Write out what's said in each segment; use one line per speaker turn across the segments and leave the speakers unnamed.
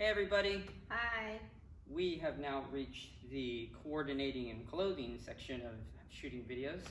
Hey everybody!
Hi.
We have now reached the coordinating and clothing section of shooting videos.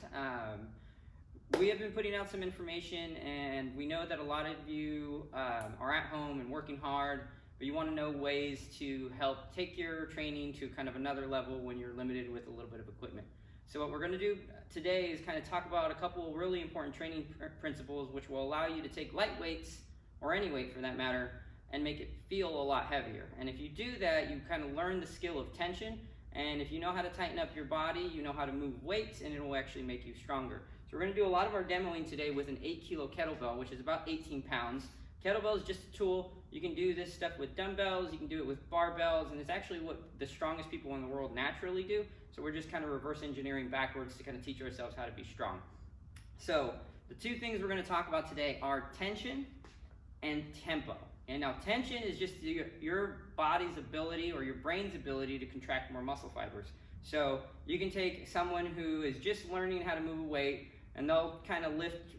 We have been putting out some information, and we know that a lot of you are at home and working hard, but you want to know ways to help take your training to kind of another level when you're limited with a little bit of equipment. So what we're going to do today is kind of talk about a couple really important training principles which will allow you to take light weights, or any weight for that matter, and make it feel a lot heavier. And if you do that, you kind of learn the skill of tension, and if you know how to tighten up your body, you know how to move weights, and it will actually make you stronger. So we're going to do a lot of our demoing today with an 8-kilo kettlebell, which is about 18 pounds. Kettlebell is just a tool. You can do this stuff with dumbbells, you can do it with barbells, and it's actually what the strongest people in the world naturally do. So we're just kind of reverse engineering backwards to kind of teach ourselves how to be strong. So the two things we're going to talk about today are tension and tempo. And now tension is just your body's ability or your brain's ability to contract more muscle fibers. So you can take someone who is just learning how to move a weight, and they'll kind of lift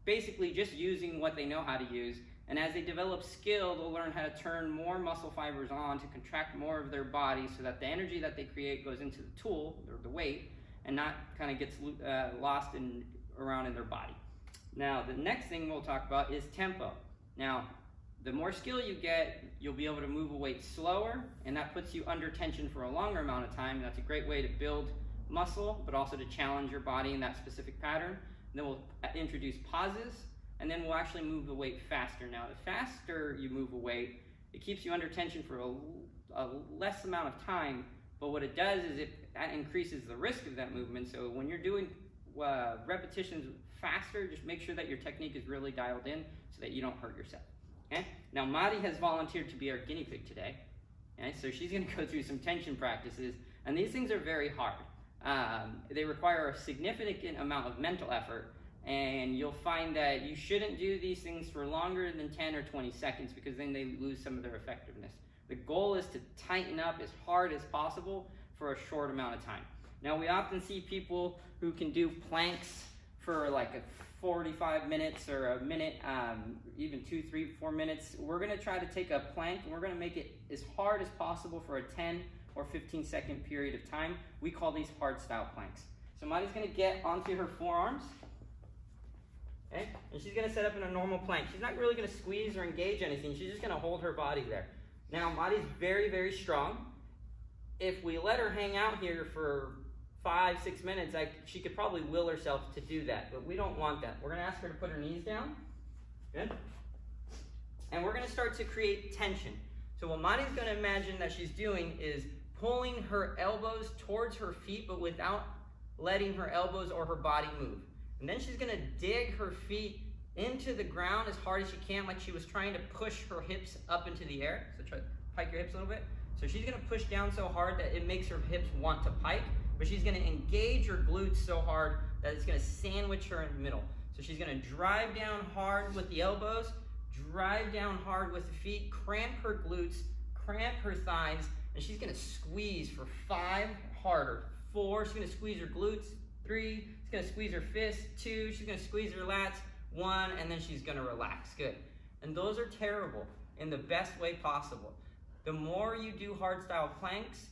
basically just using what they know how to use. And as they develop skill, they'll learn how to turn more muscle fibers on to contract more of their body so that the energy that they create goes into the tool, or the weight, and not kind of gets lost around in their body. Now, the next thing we'll talk about is tempo. Now, the more skill you get, you'll be able to move a weight slower, and that puts you under tension for a longer amount of time. That's a great way to build muscle, but also to challenge your body in that specific pattern. Then we'll introduce pauses, and then we'll actually move the weight faster. Now, the faster you move a weight, it keeps you under tension for a less amount of time, but what it does is that increases the risk of that movement. So when you're doing repetitions faster, just make sure that your technique is really dialed in so that you don't hurt yourself. Okay? Now, Madi has volunteered to be our guinea pig today. Okay? So she's going to go through some tension practices, and these things are very hard. They require a significant amount of mental effort, and you'll find that you shouldn't do these things for longer than 10 or 20 seconds because then they lose some of their effectiveness. The goal is to tighten up as hard as possible for a short amount of time. Now, we often see people who can do planks for like 45 minutes or a minute, even 2, 3, 4 minutes. We're going to try to take a plank and we're going to make it as hard as possible for a 10 or 15 second period of time. We call these hard style planks. So Madi's going to get onto her forearms, okay? And she's going to set up in a normal plank. She's not really going to squeeze or engage anything. She's just going to hold her body there. Now, Madi's very, very strong. If we let her hang out here for 5, 6 minutes, she could probably will herself to do that, but we don't want that. We're going to ask her to put her knees down. Good. And we're going to start to create tension. So what Madi's going to imagine that she's doing is pulling her elbows towards her feet, but without letting her elbows or her body move. And then she's going to dig her feet into the ground as hard as she can, like she was trying to push her hips up into the air. So try to pike your hips a little bit. So she's going to push down so hard that it makes her hips want to pike, but she's going to engage her glutes so hard that it's going to sandwich her in the middle. So she's going to drive down hard with the elbows, drive down hard with the feet, cramp her glutes, cramp her thighs, and she's going to squeeze for 5, harder. 4, she's going to squeeze her glutes. 3, she's going to squeeze her fists. 2, she's going to squeeze her lats. 1, and then she's going to relax. Good. And those are terrible in the best way possible. The more you do hard style planks,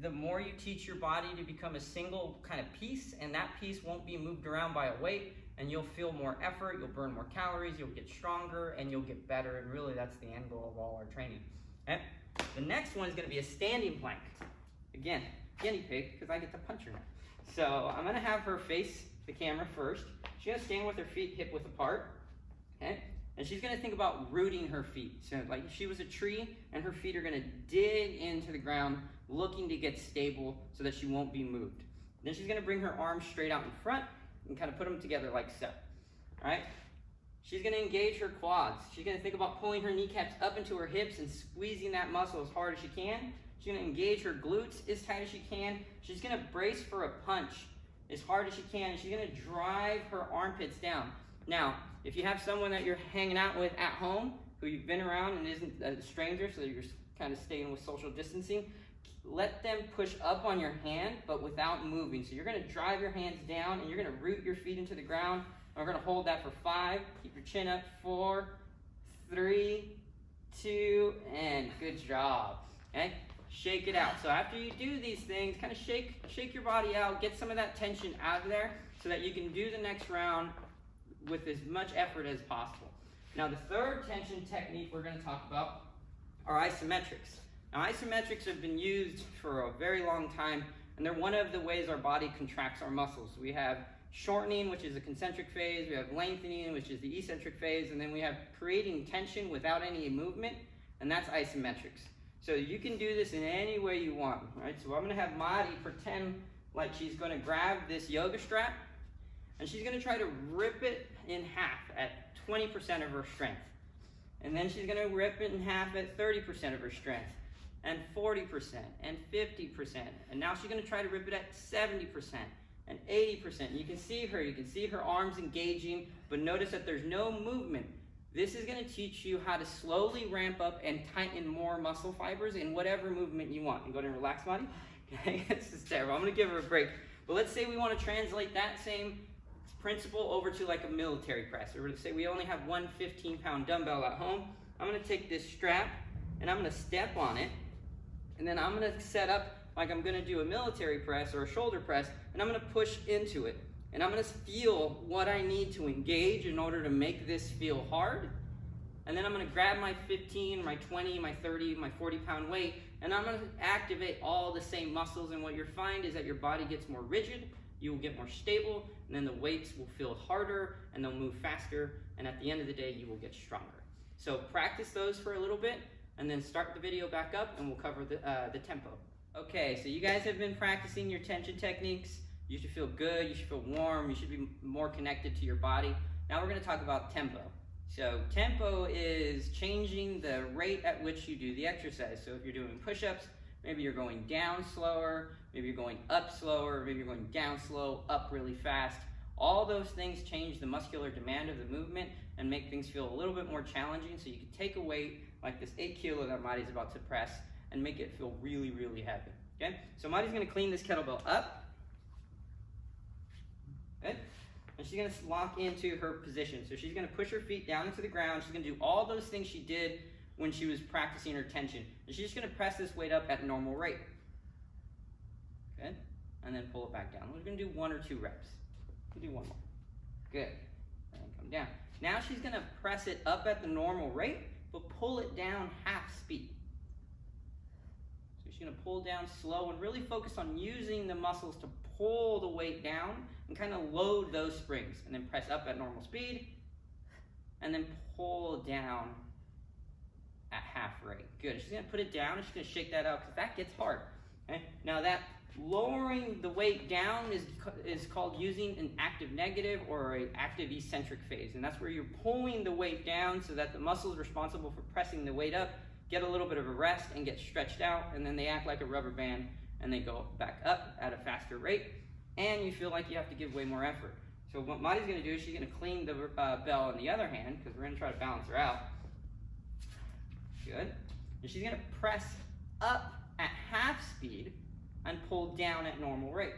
the more you teach your body to become a single kind of piece, and that piece won't be moved around by a weight, and you'll feel more effort, you'll burn more calories, you'll get stronger, and you'll get better, and really that's the end goal of all our training. Okay? The next one is going to be a standing plank. Again, guinea pig, because I get to punch her now. So I'm going to have her face the camera first. She's going to stand with her feet hip width apart. Okay? And she's going to think about rooting her feet. So like if she was a tree, and her feet are going to dig into the ground, looking to get stable so that she won't be moved. Then she's going to bring her arms straight out in front and kind of put them together like so. All right? She's going to engage her quads. She's going to think about pulling her kneecaps up into her hips and squeezing that muscle as hard as she can. She's going to engage her glutes as tight as she can. She's going to brace for a punch as hard as she can. And she's going to drive her armpits down. Now, if you have someone that you're hanging out with at home who you've been around and isn't a stranger, so you're kind of staying with social distancing, let them push up on your hand, but without moving. So you're going to drive your hands down, and you're going to root your feet into the ground. And we're going to hold that for 5. Keep your chin up. 4, 3, 2, and good job. Okay, shake it out. So after you do these things, kind of shake your body out, get some of that tension out of there so that you can do the next round with as much effort as possible. Now the third tension technique we're going to talk about are isometrics. Now isometrics have been used for a very long time, and they're one of the ways our body contracts our muscles. We have shortening, which is a concentric phase, we have lengthening, which is the eccentric phase, and then we have creating tension without any movement, and that's isometrics. So you can do this in any way you want, right? So I'm going to have Madi pretend like she's going to grab this yoga strap, and she's going to try to rip it in half at 20% of her strength. And then she's going to rip it in half at 30% of her strength, and 40%, and 50%. And now she's going to try to rip it at 70%, and 80%. You can see her arms engaging, but notice that there's no movement. This is going to teach you how to slowly ramp up and tighten more muscle fibers in whatever movement you want. You go ahead and relax, Madi. Okay, this is terrible. I'm going to give her a break. But let's say we want to translate that same principle over to like a military press. Or let's say we only have one 15-pound dumbbell at home. I'm going to take this strap and I'm going to step on it. And then I'm going to set up like I'm going to do a military press or a shoulder press, and I'm going to push into it. And I'm going to feel what I need to engage in order to make this feel hard. And then I'm going to grab my 15, my 20, my 30, my 40-pound weight, and I'm going to activate all the same muscles. And what you'll find is that your body gets more rigid, you will get more stable, and then the weights will feel harder, and they'll move faster, and at the end of the day, you will get stronger. So practice those for a little bit, and then start the video back up, and we'll cover the tempo. Okay, so you guys have been practicing your tension techniques. You should feel good, you should feel warm, you should be more connected to your body. Now we're going to talk about tempo. So tempo is changing the rate at which you do the exercise. So if you're doing push-ups, maybe you're going down slower, maybe you're going up slower, maybe you're going down slow, up really fast. All those things change the muscular demand of the movement and make things feel a little bit more challenging. So you can take a weight like this 8 kilo that Madi's about to press and make it feel really, really heavy. Okay? So Madi's going to clean this kettlebell up. Good. And she's going to lock into her position. So she's going to push her feet down into the ground. She's going to do all those things she did when she was practicing her tension. And she's just going to press this weight up at normal rate. Good. And then pull it back down. We're going to do 1 or 2 reps. We'll do 1 more. Good. And then come down. Now she's going to press it up at the normal rate, but pull it down half speed. So she's going to pull down slow and really focus on using the muscles to pull the weight down and kind of load those springs, and then press up at normal speed, and then pull down at half rate. Good. She's going to put it down, and she's going to shake that out because that gets hard. Okay? Now that lowering the weight down is called using an active negative or an active eccentric phase, and that's where you're pulling the weight down so that the muscles responsible for pressing the weight up get a little bit of a rest and get stretched out, and then they act like a rubber band and they go back up at a faster rate, and you feel like you have to give way more effort. So what Madi's going to do is she's going to clean the bell in the other hand, because we're going to try to balance her out. Good. And she's going to press up at half speed and pull down at normal rate.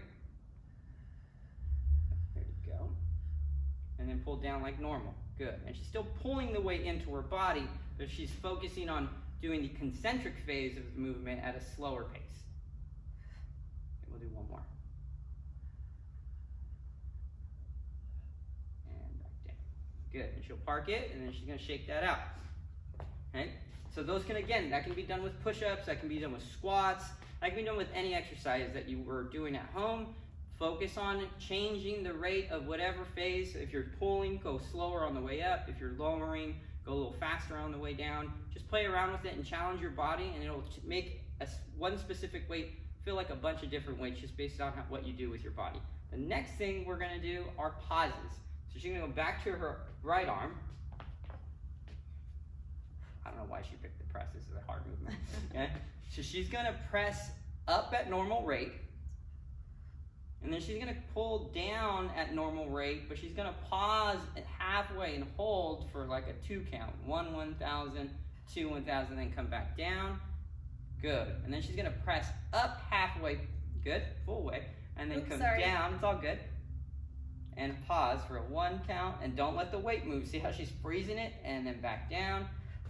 There you go. And then pull down like normal. Good. And she's still pulling the weight into her body, but she's focusing on doing the concentric phase of the movement at a slower pace. Okay, we'll do 1 more. And back down. Good. And she'll park it, and then she's going to shake that out. Okay? So those can, again, that can be done with push-ups, that can be done with squats, that can be done with any exercise that you were doing at home. Focus on changing the rate of whatever phase. If you're pulling, go slower on the way up. If you're lowering, go a little faster on the way down. Just play around with it and challenge your body, and it'll make one specific weight feel like a bunch of different weights just based on what you do with your body. The next thing we're going to do are pauses. So she's going to go back to her right arm. I don't know why she picked the press. This is a hard movement. Okay? So she's going to press up at normal rate. And then she's going to pull down at normal rate, but she's going to pause at halfway and hold for like a 2 count. 1, 1,000, 2, 1,000, then come back down. Good. And then she's going to press up halfway. Good. Full way. And then come down. It's all good. And pause for a 1 count. And don't let the weight move. See how she's freezing it? And then back down.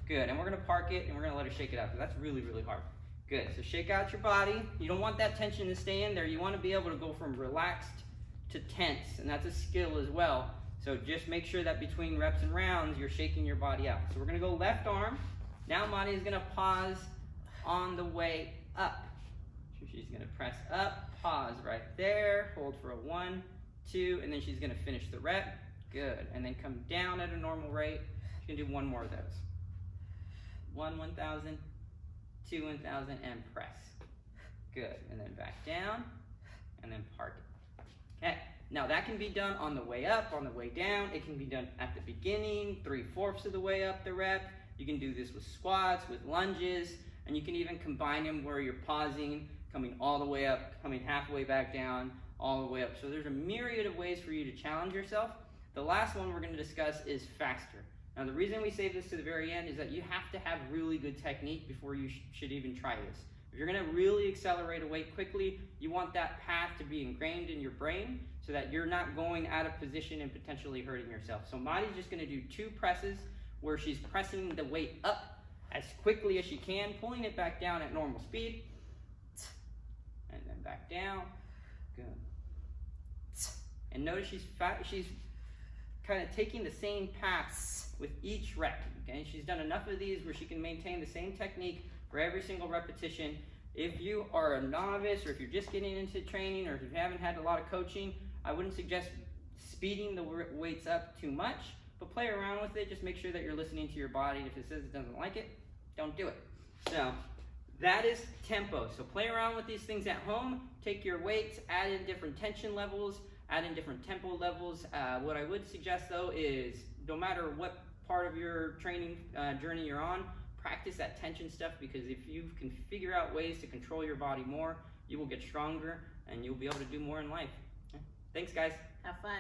Good, and we're gonna park it and we're gonna let her shake it out because that's really, really hard. Good, so shake out your body. You don't want that tension to stay in there. You wanna be able to go from relaxed to tense, and that's a skill as well. So just make sure that between reps and rounds, you're shaking your body out. So we're gonna go left arm. Now Madi is gonna pause on the way up. So she's gonna press up, pause right there, hold for a 1, 2, and then she's gonna finish the rep. Good, and then come down at a normal rate. She's gonna do 1 more of those. 1, 1,000, 2, 1,000, and press. Good, and then back down, and then park it. Okay, now that can be done on the way up, on the way down. It can be done at the beginning, 3/4 of the way up the rep. You can do this with squats, with lunges, and you can even combine them where you're pausing, coming all the way up, coming halfway back down, all the way up. So there's a myriad of ways for you to challenge yourself. The last one we're going to discuss is faster. Now the reason we save this to the very end is that you have to have really good technique before you should even try this. If you're going to really accelerate a weight quickly, you want that path to be ingrained in your brain so that you're not going out of position and potentially hurting yourself. So Madi's just going to do 2 presses where she's pressing the weight up as quickly as she can, pulling it back down at normal speed, and then back down. Good. And notice she's kind of taking the same paths with each rep. Okay, she's done enough of these where she can maintain the same technique for every single repetition. If you are a novice, or if you're just getting into training, or if you haven't had a lot of coaching, I wouldn't suggest speeding the weights up too much, but play around with it. Just make sure that you're listening to your body. If it says it doesn't like it, don't do it. So that is tempo. So play around with these things at home. Take your weights, add in different tension levels, add in different tempo levels. What I would suggest though is no matter what part of your training journey you're on, practice that tension stuff, because if you can figure out ways to control your body more, you will get stronger and you'll be able to do more in life. Thanks guys.
Have fun.